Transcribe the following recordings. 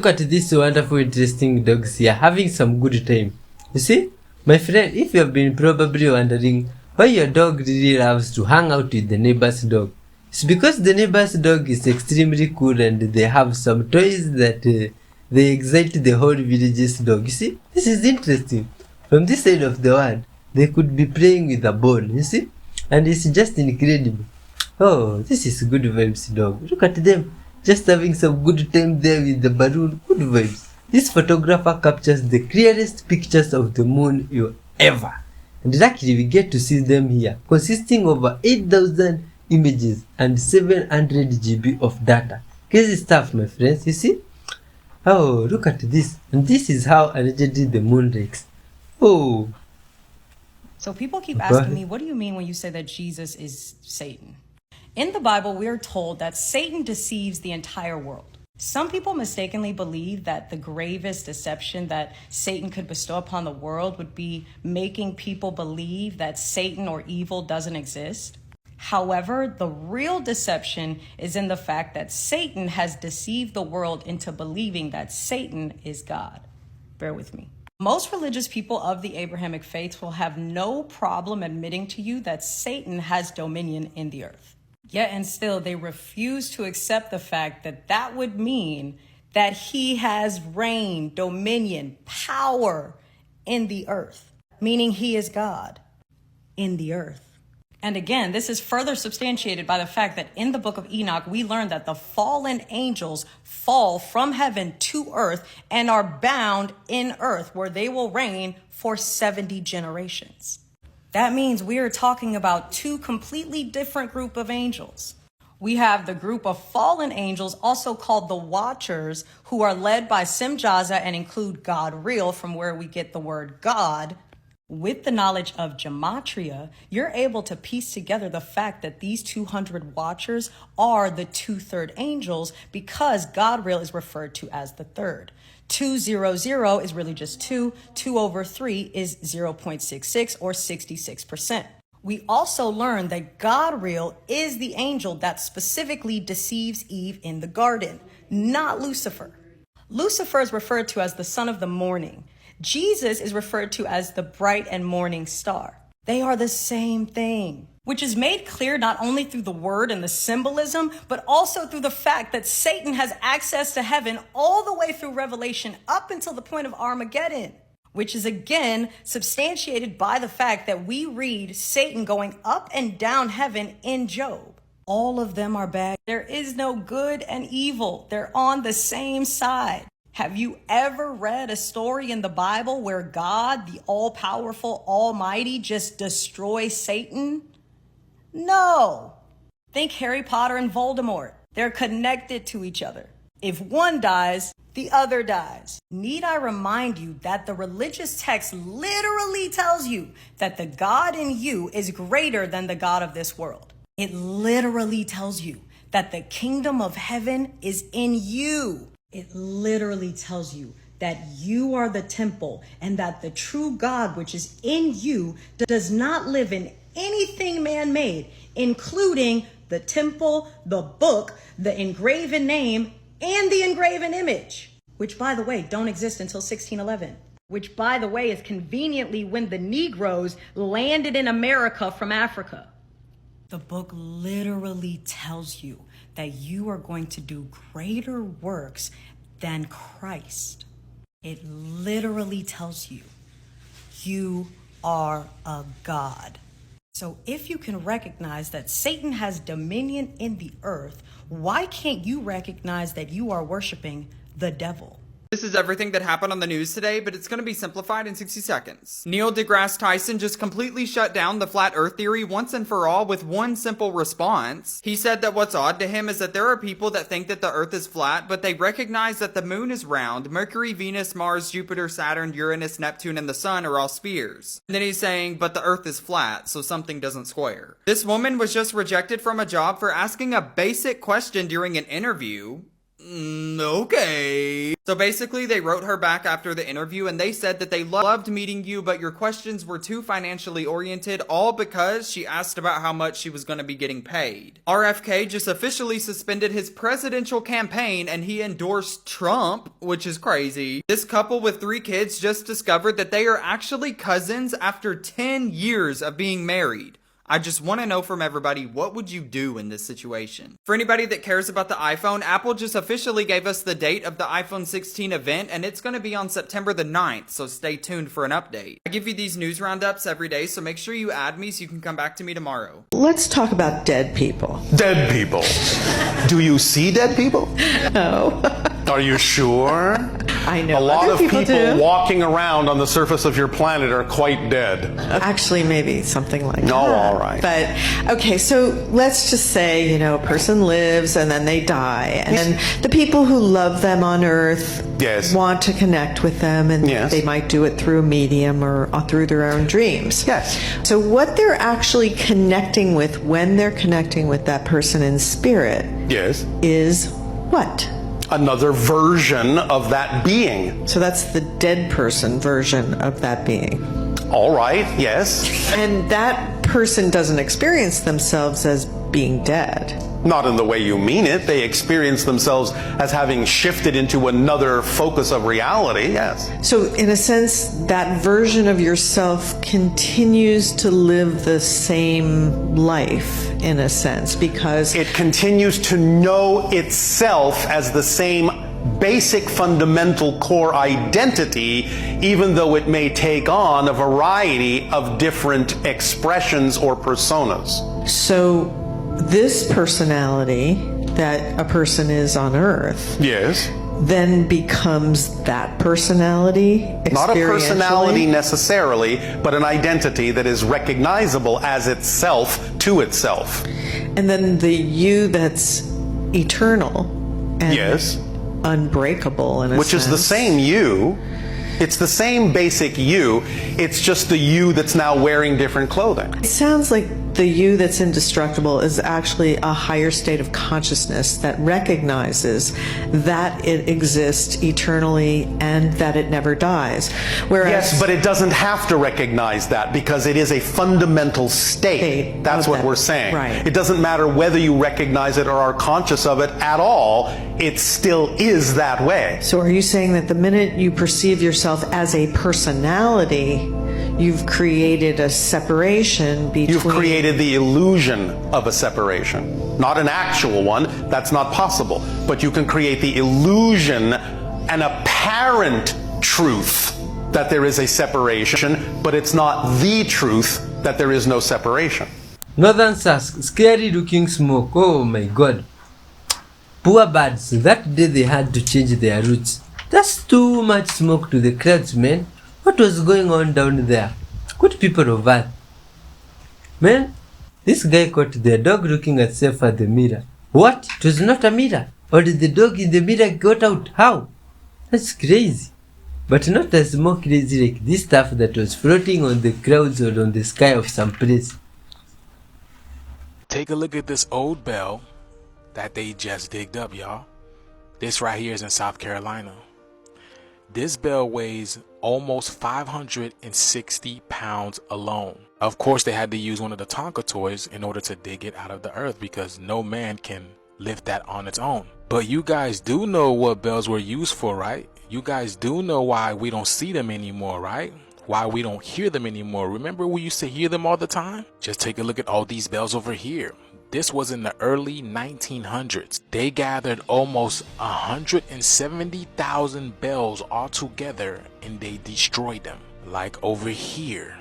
Look at these wonderful, interesting dogs here, having some good time. You see? My friend, if you have been probably wondering why your dog really loves to hang out with the neighbor's dog, it's because the neighbor's dog is extremely cool and they have some toys that they excite the whole village's dog. You see? This is interesting. From this side of the world, they could be playing with a ball, you see? And it's just incredible. Oh, this is good vibes, dog. Look at them. Just having some good time there with the balloon. Good vibes. This photographer captures the clearest pictures of the moon you ever. And luckily we get to see them here, consisting of over 8,000 images and 700 GB of data. Crazy stuff, my friends, you see? Oh, look at this. And this is how allegedly the moon looks. Oh. So people keep asking me, what do you mean when you say that Jesus is Satan? In the Bible, we are told that Satan deceives the entire world. Some people mistakenly believe that the gravest deception that Satan could bestow upon the world would be making people believe that Satan or evil doesn't exist. However, the real deception is in the fact that Satan has deceived the world into believing that Satan is God. Bear with me. Most religious people of the Abrahamic faith will have no problem admitting to you that Satan has dominion in the earth. Yet and still, they refuse to accept the fact that that would mean that he has reign, dominion, power in the earth, meaning he is God in the earth. And again, this is further substantiated by the fact that in the book of Enoch, we learn that the fallen angels fall from heaven to earth and are bound in earth, where they will reign for 70 generations. That means we are talking about two completely different group of angels. We have the group of fallen angels, also called the Watchers, who are led by Simjaza and include God Real, from where we get the word God. With the knowledge of gematria, you're able to piece together the fact that these 200 Watchers are the 2/3 angels, because God Real is referred to as the third. 200 is really just 2. 2 over 3 is 0.66 or 66%. We also learn that God Real is the angel that specifically deceives Eve in the garden, not Lucifer. Lucifer is referred to as the son of the morning. Jesus is referred to as the bright and morning star. They are the same thing, which is made clear not only through the word and the symbolism, but also through the fact that Satan has access to heaven all the way through Revelation up until the point of Armageddon, which is again substantiated by the fact that we read Satan going up and down heaven in Job. All of them are bad. There is no good and evil. They're on the same side. Have you ever read a story in the Bible where God, the all-powerful, almighty, just destroys Satan? No. Think Harry Potter and Voldemort. They're connected to each other. If one dies, the other dies. Need I remind you that the religious text literally tells you that the God in you is greater than the God of this world. It literally tells you that the kingdom of heaven is in you. It literally tells you that you are the temple and that the true God, which is in you, does not live in anything man-made, including the temple, the book, the engraven name, and the engraven image, which, by the way, don't exist until 1611, which, by the way, is conveniently when the Negroes landed in America from Africa. The book literally tells you that you are going to do greater works than Christ. It literally tells you you are a God. So if you can recognize that Satan has dominion in the earth, why can't you recognize that you are worshiping the devil? This is everything that happened on the news today, but it's going to be simplified in 60 seconds. Neil deGrasse Tyson just completely shut down the flat earth theory once and for all with one simple response. He said that what's odd to him is that there are people that think that the earth is flat, but they recognize that the moon is round, Mercury, Venus, Mars, Jupiter, Saturn, Uranus, Neptune, and the sun are all spheres. And then he's saying, but the earth is flat, so something doesn't square. This woman was just rejected from a job for asking a basic question during an interview. Okay. So basically, they wrote her back after the interview and they said that they loved meeting you, but your questions were too financially oriented, all because she asked about how much she was going to be getting paid. RFK just officially suspended his presidential campaign and he endorsed Trump, which is crazy. This couple with 3 kids just discovered that they are actually cousins after 10 years of being married. I just want to know from everybody, what would you do in this situation? For anybody that cares about the iPhone, Apple just officially gave us the date of the iPhone 16 event, and it's going to be on September the 9th, so stay tuned for an update. I give you these news roundups every day, so make sure you add me so you can come back to me tomorrow. Let's talk about dead people. Dead people. Do you see dead people? No. Are you sure? I know. A lot other of people do. walking around on the surface of your planet are quite dead. Actually, maybe something like that. No, all right. But, okay, so let's just say, a person lives and then they die. And then the people who love them on Earth Yes. want to connect with them. And Yes. they might do it through a medium or through their own dreams. Yes. So what they're actually connecting with when they're connecting with that person in spirit Yes. is what? Another version of that being. So that's the dead person version of that being. All right, yes. And that person doesn't experience themselves as being dead. Not in the way you mean it. They experience themselves as having shifted into another focus of reality, yes. So in a sense, that version of yourself continues to live the same life, in a sense, because It continues to know itself as the same basic fundamental core identity, even though it may take on a variety of different expressions or personas. so this personality that a person is on Earth Yes. then becomes that personality Not a personality experientially? necessarily, but an identity that is recognizable as itself to itself. And then the you that's eternal and Yes. unbreakable in a Which is the sense. same you. It's the same basic you. It's just the you that's now wearing different clothing. It sounds like the you that's indestructible is actually a higher state of consciousness that recognizes that it exists eternally and that it never dies. Whereas Yes, but it doesn't have to recognize that because it is a fundamental state. That's of what that. we're saying. Right. It doesn't matter whether you recognize it or are conscious of it at all. It still is that way. So are you saying that the minute you perceive yourself as a personality, you've created a separation between... You've created the illusion of a separation. Not an actual one, that's not possible. But you can create the illusion, an apparent truth that there is a separation, but it's not the truth that there is no separation. Northern Sask, scary looking smoke. Oh my god. Poor birds, that day they had to change their routes. That's too much smoke to the crowds, man. What was going on down there? Good people of Earth. Man, this guy caught their dog looking at itself at the mirror. What? It was not a mirror. Or did the dog in the mirror got out? How? That's crazy. But not as more crazy like this stuff that was floating on the clouds or on the sky of some place. Take a look at this old bell that they just digged up, y'all. This right here is in South Carolina. This bell weighs almost 560 pounds alone. Of course, they had to use one of the Tonka toys in order to dig it out of the earth because no man can lift that on its own. But you guys do know what bells were used for, right? You guys do know why we don't see them anymore, right? Why we don't hear them anymore. Remember we used to hear them all the time? Just take a look at all these bells over here. This was in the early 1900s. They gathered almost 170,000 bells all together and they destroyed them. Like over here.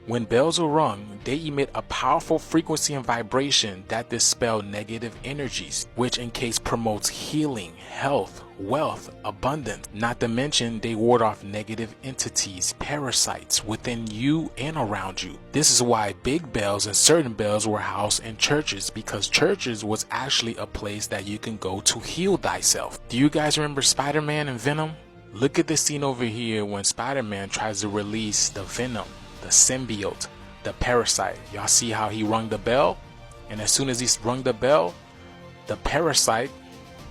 When bells are rung, they emit a powerful frequency and vibration that dispel negative energies, which in case promotes healing, health, wealth, abundance. Not to mention they ward off negative entities, parasites within you and around you. This is why big bells and certain bells were housed in churches, because churches was actually a place that you can go to heal thyself. Do you guys remember Spider-Man and Venom? Look at the scene over here when Spider-Man tries to release the Venom, the symbiote, the parasite. Y'all see how he rung the bell? And as soon as he rung the bell, the parasite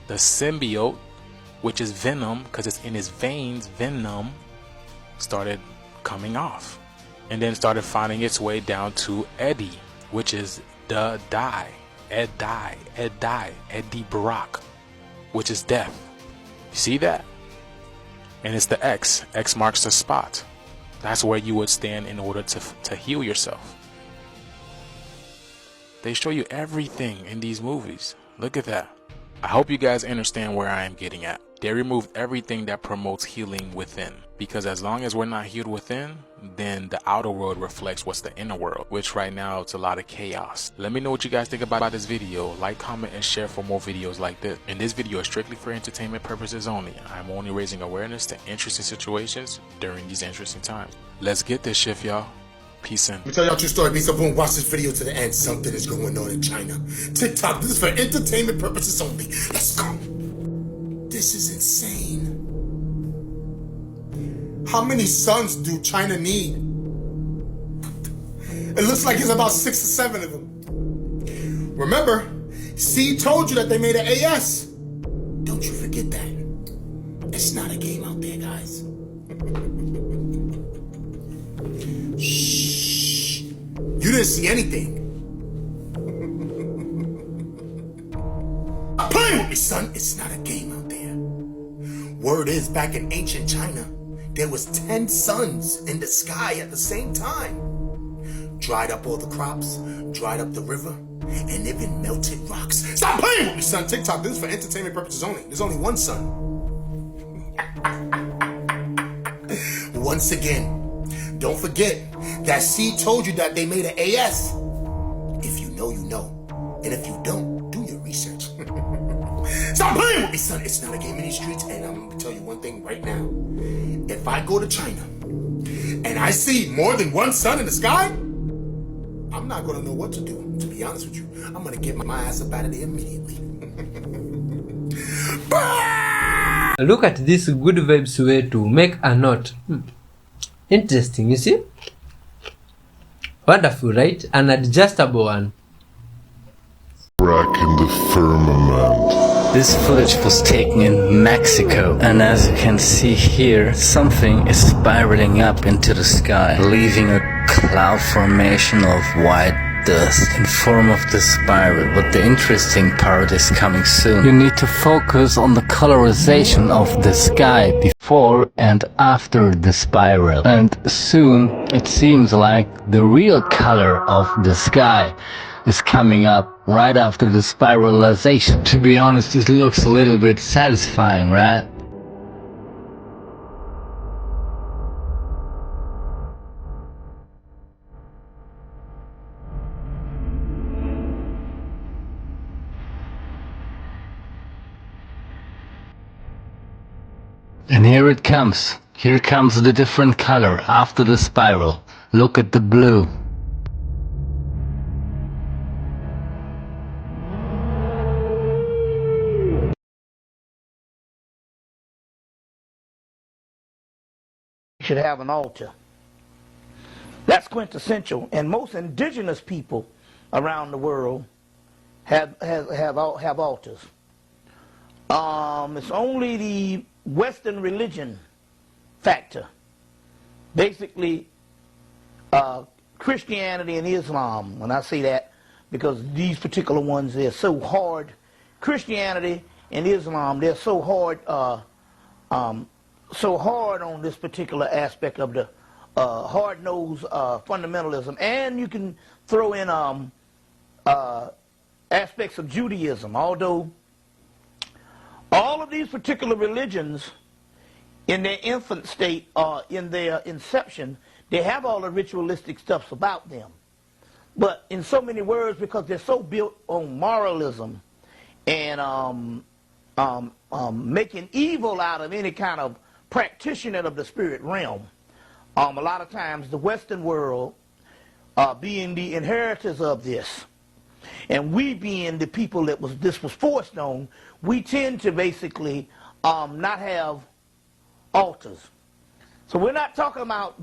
The symbiote, which is venom, because it's in his veins, venom started coming off. And then started finding its way down to Eddie, which is the die. Eddie Brock, which is death. You see that? And it's the X. X marks the spot. That's where you would stand in order to heal yourself. They show you everything in these movies. Look at that. I hope you guys understand where I am getting at. They removed everything that promotes healing within. Because as long as we're not healed within, then the outer world reflects what's the inner world, which right now it's a lot of chaos. Let me know what you guys think about this video. Like, comment, and share for more videos like this. And this video is strictly for entertainment purposes only. I'm only raising awareness to interesting situations during these interesting times. Let's get this shift, y'all. Peace in. Let me tell y'all a true story. Be so boom, watch this video to the end. Something is going on in China. TikTok, this is for entertainment purposes only. Let's go. This is insane. How many sons do China need? It looks like it's about 6 or 7 of them. Remember, C told you that they made an AS. Don't you forget that. It's not a game out there, guys. Shh. You didn't see anything. Stop playing with me, son. It's not a game out there. Word is, back in ancient China, there was 10 suns in the sky at the same time. Dried up all the crops, dried up the river, and even melted rocks. Stop playing with me, son. TikTok, this is for entertainment purposes only. There's only one sun. Once again, don't forget that C told you that they made an AS. If you know, you know. And if you don't, do your research. Stop playing with me, son. It's not a game in these streets. And I'm going to tell you one thing right now. If I go to China and I see more than one sun in the sky, I'm not going to know what to do, to be honest with you. I'm going to get my ass up out of there immediately. Look at this good vibes way to make a knot. Interesting, you see? Wonderful, right? An adjustable one. Crack in the firmament. This footage was taken in Mexico, and as you can see here, something is spiraling up into the sky, leaving a cloud formation of white dust in form of the spiral. But the interesting part is coming soon. You need to focus on the colorization of the sky before and after the spiral. And soon it seems like the real color of the sky is coming up right after the spiralization. To be honest, this looks a little bit satisfying, right? And here it comes. Here comes the different color after the spiral. Look at the blue. Should have an altar. That's quintessential, and most indigenous people around the world have altars. It's only the Western religion factor, basically Christianity and Islam. When I say that, because these particular ones, they're so hard. Christianity and Islam, they're so hard. So hard on this particular aspect of the hard-nosed fundamentalism, and you can throw in aspects of Judaism, although all of these particular religions in their infant state, in their inception, they have all the ritualistic stuff about them. But in so many words, because they're so built on moralism and making evil out of any kind of practitioner of the spirit realm, a lot of times the Western world being the inheritors of this, and we being the people that this was forced on, we tend to basically not have altars. So we're not talking about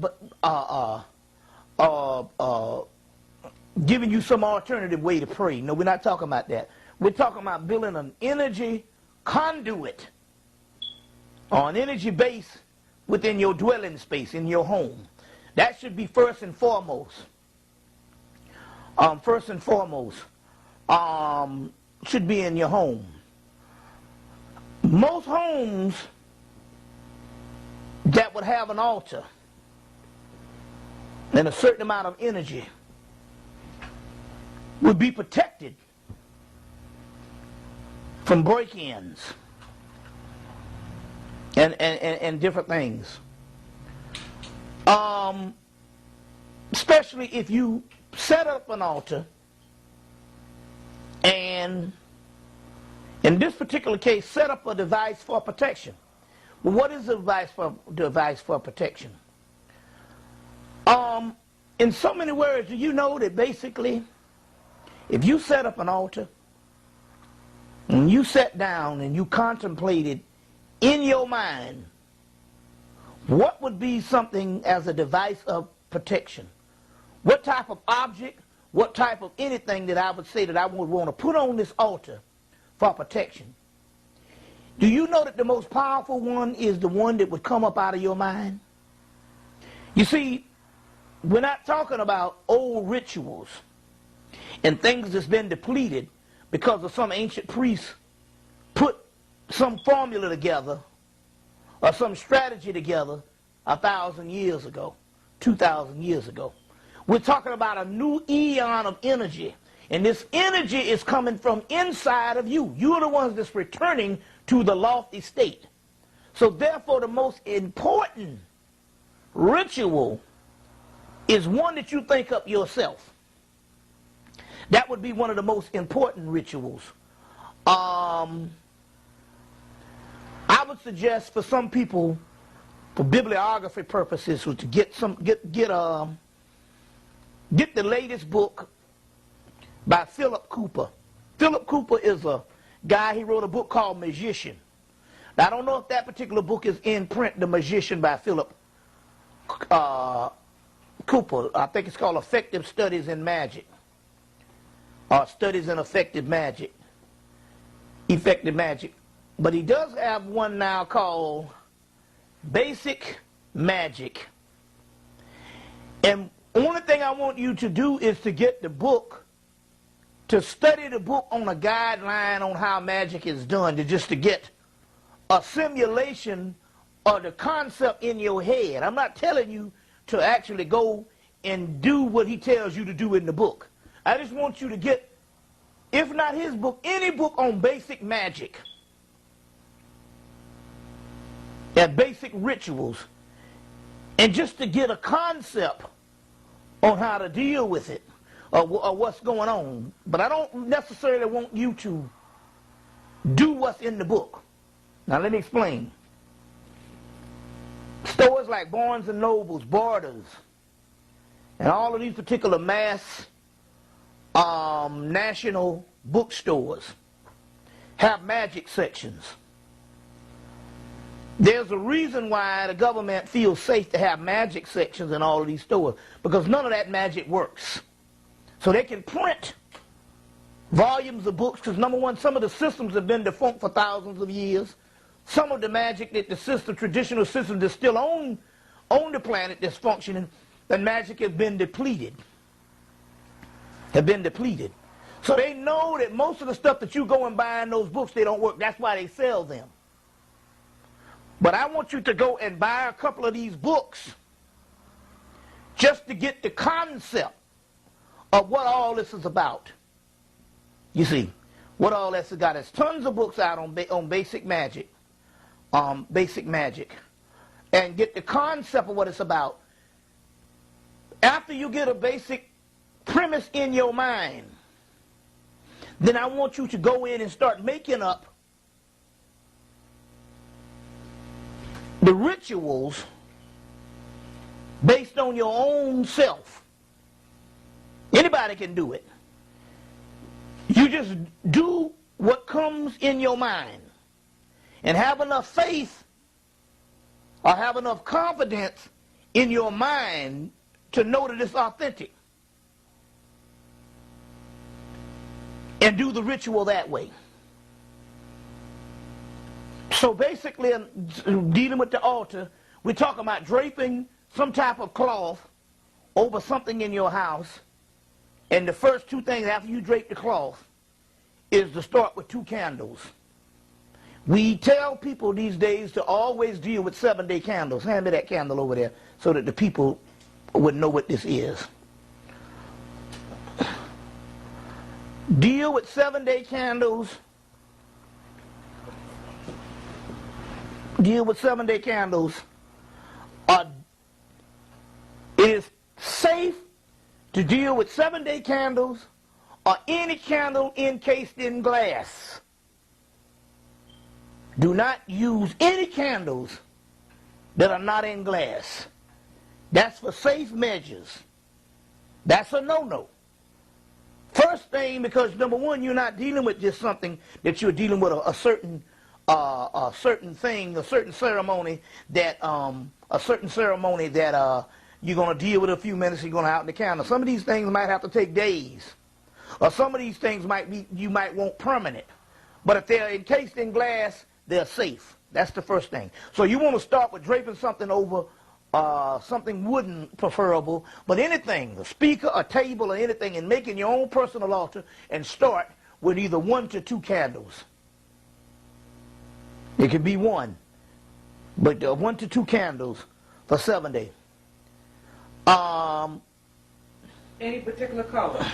giving you some alternative way to pray. No, we're not talking about that. We're talking about building an energy conduit or an energy base within your dwelling space, in your home. That should be first and foremost. Should be in your home. Most homes that would have an altar and a certain amount of energy would be protected from break-ins and different things. Especially if you set up an altar, and in this particular case, set up a device for protection. Well, what is the device for protection? In so many words, do you know that basically, if you set up an altar, and you sat down and you contemplated in your mind what would be something as a device of protection? What type of object, what type of anything that I would say that I would want to put on this altar for protection? Do you know that the most powerful one is the one that would come up out of your mind? You see, we're not talking about old rituals and things that's been depleted because of some ancient priest put some formula together or some strategy together 1,000 years ago, 2,000 years ago. We're talking about a new eon of energy, and this energy is coming from inside of you. You're the ones that's returning to the lofty state. So therefore, the most important ritual is one that you think up yourself. That would be one of the most important rituals. I would suggest for some people, for bibliography purposes, to get the latest book by Philip Cooper. Philip Cooper is a guy, he wrote a book called Magician. Now, I don't know if that particular book is in print, The Magician by Philip Cooper. I think it's called Effective Studies in Magic, or Studies in Effective Magic. Effective Magic. But he does have one now called Basic Magic. And only thing I want you to do is to get the book, to study the book on a guideline on how magic is done, to get a simulation of the concept in your head. I'm not telling you to actually go and do what he tells you to do in the book. I just want you to get, if not his book, any book on basic magic and basic rituals, and just to get a concept on how to deal with it, or what's going on. But I don't necessarily want you to do what's in the book. Now let me explain. Stores like Barnes and Nobles, Borders, and all of these particular mass national bookstores have magic sections. There's a reason why the government feels safe to have magic sections in all of these stores, because none of that magic works. So they can print volumes of books, because number one, some of the systems have been defunct for thousands of years. Some of the magic that the system, traditional systems that still on the planet that's functioning, the magic has been depleted. So they know that most of the stuff that you go and buy in those books, they don't work. That's why they sell them. But I want you to go and buy a couple of these books just to get the concept of what all this is about. You see, what all this has got. There's tons of books out on basic magic. And get the concept of what it's about. After you get a basic premise in your mind, then I want you to go in and start making up the rituals based on your own self. Anybody can do it. You just do what comes in your mind and have enough faith or have enough confidence in your mind to know that it's authentic. And do the ritual that way. So basically, dealing with the altar, we're talking about draping some type of cloth over something in your house. And the first two things after you drape the cloth is to start with 2 candles. We tell people these days to always deal with 7-day candles. Hand me that candle over there so that the people would know what this is. Deal with 7-day candles. Deal with 7-day candles. It is safe to deal with 7-day candles or any candle encased in glass. Do not use any candles that are not in glass. That's for safe measures. That's a no-no. First thing, because number one, you're not dealing with just something that you're dealing with a certain thing, a certain ceremony that you're going to deal with a few minutes. You're going to out in the candle. Some of these things might have to take days, or some of these things you might want permanent. But if they're encased in glass, they're safe. That's the first thing. So you want to start with draping something over something wooden, preferable, but anything, a speaker, a table, or anything, and making your own personal altar, and start with either 1 to 2 candles. It could be 1, but 1 to 2 candles for 7 days. Any particular color?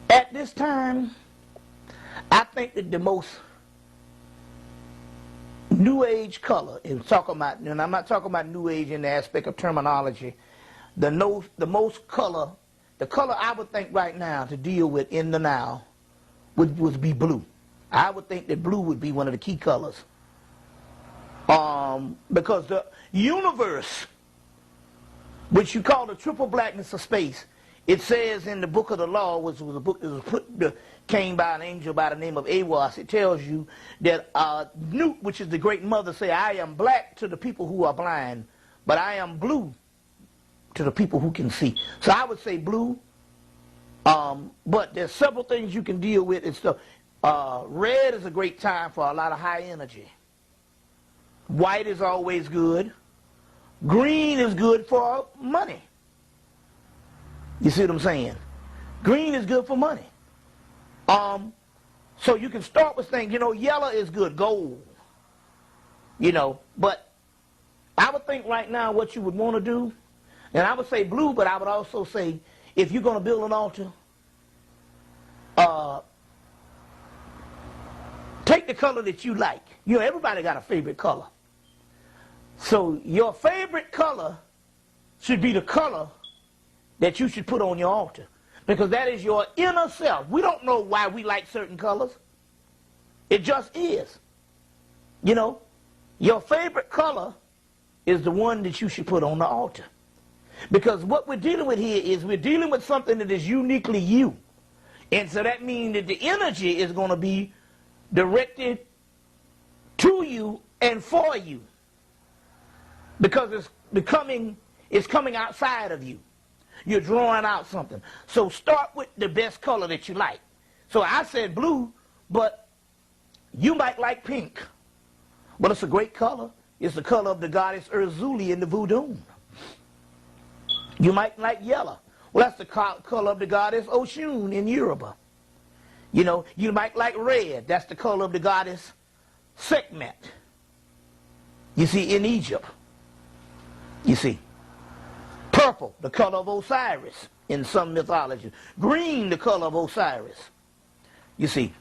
At this time, I think that the most New Age color, and I'm not talking about New Age in the aspect of terminology, the most color, the color I would think right now to deal with in the now would be blue. I would think that blue would be one of the key colors. Because the universe, which you call the triple blackness of space, it says in the book of the law, which was a book that came by an angel by the name of Awas, it tells you that Newt, which is the great mother, say, I am black to the people who are blind, but I am blue to the people who can see. So I would say blue, but there's several things you can deal with and stuff. Red is a great time for a lot of high energy. White is always good. Green is good for money. You see what I'm saying? Green is good for money. So you can start with things, yellow is good, gold. But I would think right now what you would want to do, and I would say blue, but I would also say if you're going to build an altar, take the color that you like. Everybody got a favorite color. So your favorite color should be the color that you should put on your altar, because that is your inner self. We don't know why we like certain colors. It just is. Your favorite color is the one that you should put on the altar, because what we're dealing with here is we're dealing with something that is uniquely you. And so that means that the energy is going to be directed to you and for you, because it's coming outside of you. You're drawing out something. So start with the best color that you like. So I said blue, but you might like pink. But it's a great color. It's the color of the goddess Urzuli in the voodoo. You might like yellow. Well, that's the color of the goddess Oshun in Yoruba. You might like red. That's the color of the goddess Sekhmet. You see, in Egypt. You see. Purple, the color of Osiris in some mythology. Green, the color of Osiris. You see,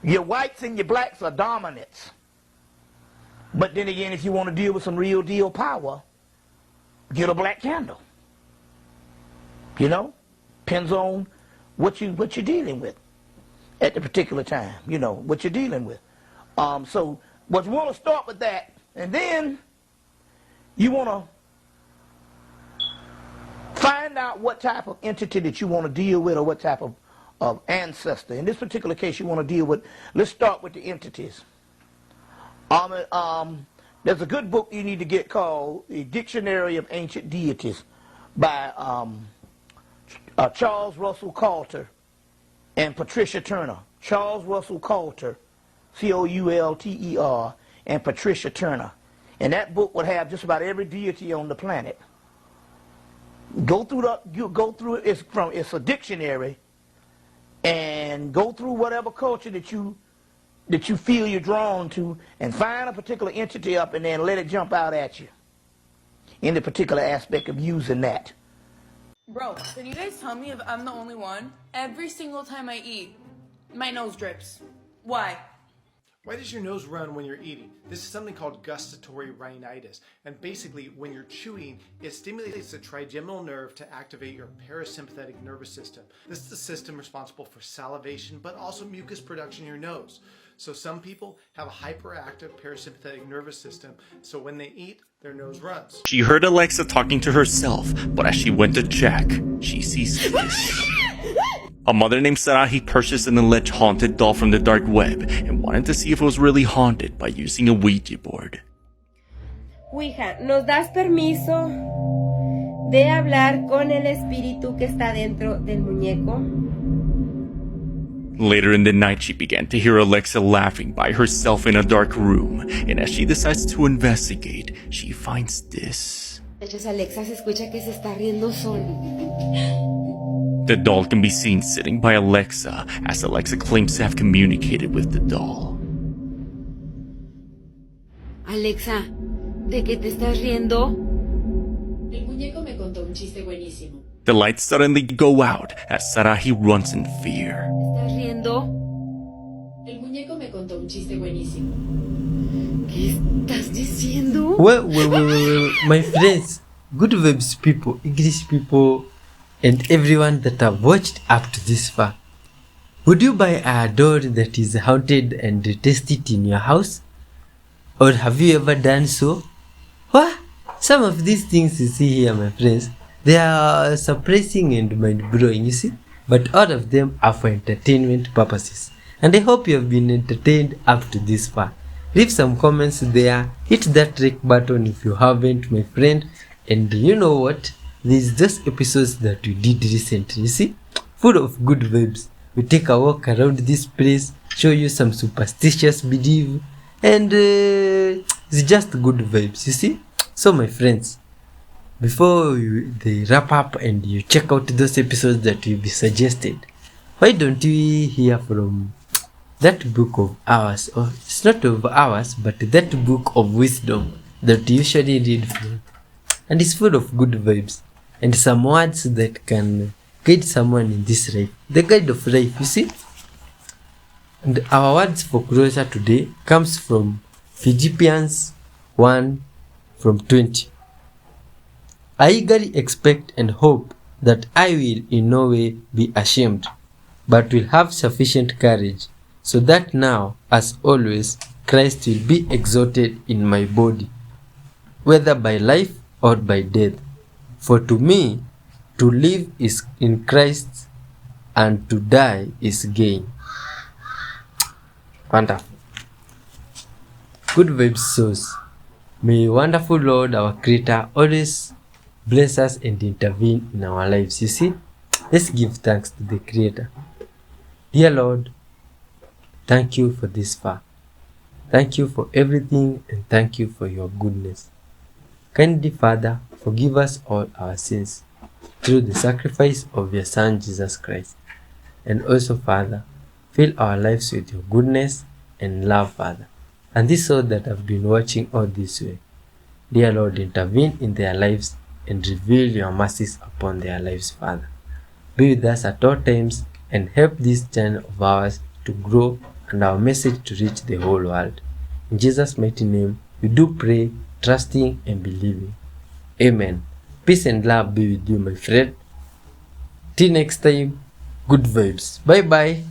your whites and your blacks are dominants. But then again, if you want to deal with some real deal power, get a black candle. Depends on what you're dealing with at the particular time. What you're dealing with. So, what you want to start with that, and then you want to find out what type of entity that you want to deal with, or what type of ancestor. In this particular case, you want to deal with, let's start with the entities. There's a good book you need to get called The Dictionary of Ancient Deities by Charles Russell Coulter and Patricia Turner. Charles Russell Coulter, Coulter, and Patricia Turner. And that book would have just about every deity on the planet. Go through it. It's a dictionary, and go through whatever culture that you feel you're drawn to, and find a particular entity up, and then let it jump out at you in the particular aspect of using that. Bro, can you guys tell me if I'm the only one? Every single time I eat, my nose drips. Why? Why does your nose run when you're eating? This is something called gustatory rhinitis. And basically, when you're chewing, it stimulates the trigeminal nerve to activate your parasympathetic nervous system. This is the system responsible for salivation, but also mucus production in your nose. So some people have a hyperactive parasympathetic nervous system, so when they eat, their nose runs. She heard Alexa talking to herself, but as she went to check, she sees this. A mother named Sarahi purchased an alleged haunted doll from the dark web and wanted to see if it was really haunted by using a Ouija board. Ouija, ¿nos das permiso de hablar con el espíritu que está dentro del muñeco? Later in the night, she began to hear Alexa laughing by herself in a dark room, and as she decides to investigate, she finds this. Alexa se escucha que se está riendo solo. The doll can be seen sitting by Alexa, as Alexa claims to have communicated with the doll. Alexa, ¿de qué te estás riendo? El muñeco me contó un chiste buenísimo. The lights suddenly go out as Sarahi runs in fear. ¿Estás riendo? El muñeco me contó un chiste buenísimo. ¿Qué estás diciendo? Well, my friends, good vibes people, English people, and everyone that have watched up to this far. Would you buy a doll that is haunted and test it in your house? Or have you ever done so? What? Some of these things you see here, my friends, they are surprising and mind-blowing, you see? But all of them are for entertainment purposes. And I hope you have been entertained up to this far. Leave some comments there, hit that like button if you haven't, my friend. And you know what? There's those episodes that we did recently, you see? Full of good vibes. We take a walk around this place, show you some superstitious belief, and it's just good vibes, you see? So my friends, before they wrap up and you check out those episodes that will be suggested, why don't we hear from that book of ours, or it's not of ours, but that book of wisdom that you usually read from, and it's full of good vibes and some words that can guide someone in this life, the guide of life, you see. And our words for closure today comes from Philippians 1:20. I eagerly expect and hope that I will in no way be ashamed, but will have sufficient courage, so that now, as always, Christ will be exalted in my body, whether by life or by death. For to me, to live is in Christ, and to die is gain. Wonderful. Good vibes souls. May wonderful Lord, our Creator, always bless us and intervene in our lives. You see, let's give thanks to the Creator. Dear Lord, thank you for this far. Thank you for everything, and thank you for your goodness. Kindly Father, forgive us all our sins through the sacrifice of your Son Jesus Christ. And also, Father, fill our lives with your goodness and love, Father. And these souls that have been watching all this way, dear Lord, intervene in their lives and reveal your mercies upon their lives, Father. Be with us at all times and help this channel of ours to grow and our message to reach the whole world. In Jesus' mighty name, we do pray, trusting and believing. Amen. Peace and love be with you, my friend. Till next time, good vibes. Bye bye.